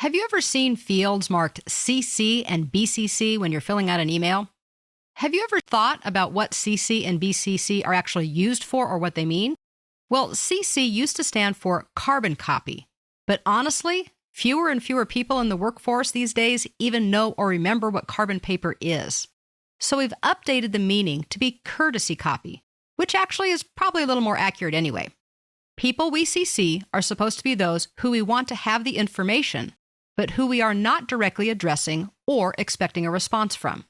Have you ever seen fields marked CC and BCC when you're filling out an email? Have you ever thought about what CC and BCC are actually used for or what they mean? Well, CC used to stand for carbon copy, but honestly, fewer and fewer people in the workforce these days even know or remember what carbon paper is. So we've updated the meaning to be courtesy copy, which actually is probably a little more accurate anyway. People we CC are supposed to be those who we want to have the information, but who we are not directly addressing or expecting a response from.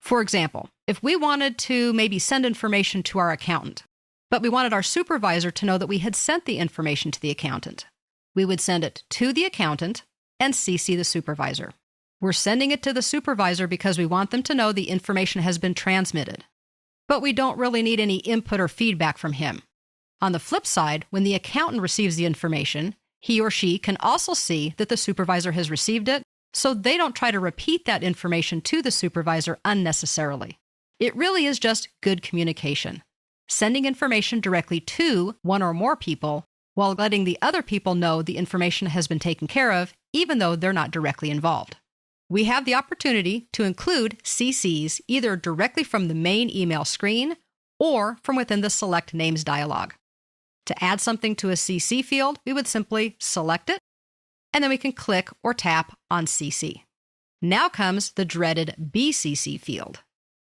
For example, if we wanted to maybe send information to our accountant, but we wanted our supervisor to know that we had sent the information to the accountant, we would send it to the accountant and CC the supervisor. We're sending it to the supervisor because we want them to know the information has been transmitted, but we don't really need any input or feedback from him. On the flip side, when the accountant receives the information, he or she can also see that the supervisor has received it, so they don't try to repeat that information to the supervisor unnecessarily. It really is just good communication, sending information directly to one or more people while letting the other people know the information has been taken care of, even though they're not directly involved. We have the opportunity to include CCs either directly from the main email screen or from within the Select Names dialog. To add something to a CC field, we would simply select it, and then we can click or tap on CC. Now comes the dreaded BCC field.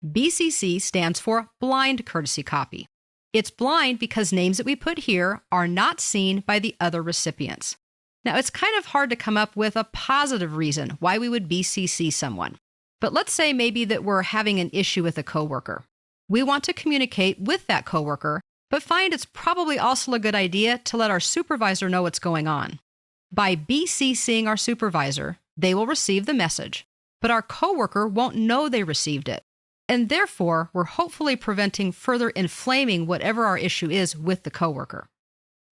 BCC stands for blind courtesy copy. It's blind because names that we put here are not seen by the other recipients. Now, it's kind of hard to come up with a positive reason why we would BCC someone. But let's say maybe that we're having an issue with a coworker. We want to communicate with that coworker, but find it's probably also a good idea to let our supervisor know what's going on. By BCCing our supervisor, they will receive the message, but our coworker won't know they received it. And therefore, we're hopefully preventing further inflaming whatever our issue is with the coworker.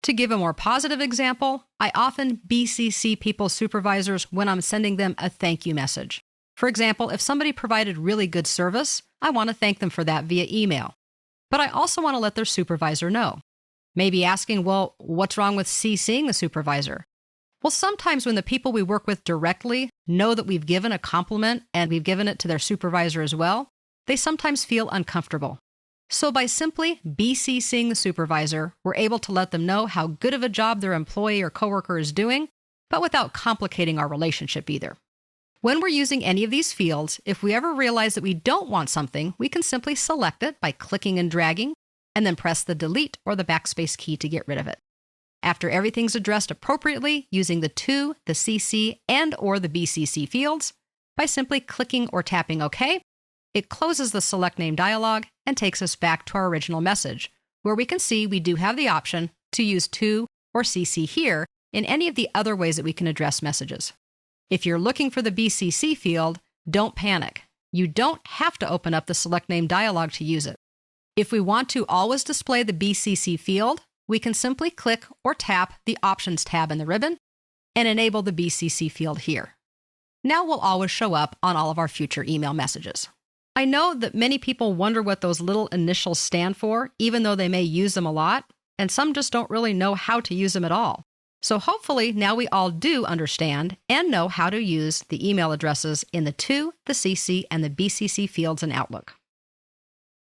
To give a more positive example, I often BCC people's supervisors when I'm sending them a thank you message. For example, if somebody provided really good service, I want to thank them for that via email. But I also want to let their supervisor know. Maybe asking, well, what's wrong with CCing the supervisor? Well, sometimes when the people we work with directly know that we've given a compliment and we've given it to their supervisor as well, they sometimes feel uncomfortable. So by simply BCCing the supervisor, we're able to let them know how good of a job their employee or coworker is doing, but without complicating our relationship either. When we're using any of these fields, if we ever realize that we don't want something, we can simply select it by clicking and dragging, and then press the delete or the backspace key to get rid of it. After everything's addressed appropriately using the to, the CC, and or the BCC fields, by simply clicking or tapping OK, it closes the Select Name dialog and takes us back to our original message, where we can see we do have the option to use to or CC here in any of the other ways that we can address messages. If you're looking for the BCC field, don't panic. You don't have to open up the Select Name dialog to use it. If we want to always display the BCC field, we can simply click or tap the Options tab in the ribbon and enable the BCC field here. Now we'll always show up on all of our future email messages. I know that many people wonder what those little initials stand for, even though they may use them a lot, and some just don't really know how to use them at all. So hopefully now we all do understand and know how to use the email addresses in the to, the CC, and the BCC fields in Outlook.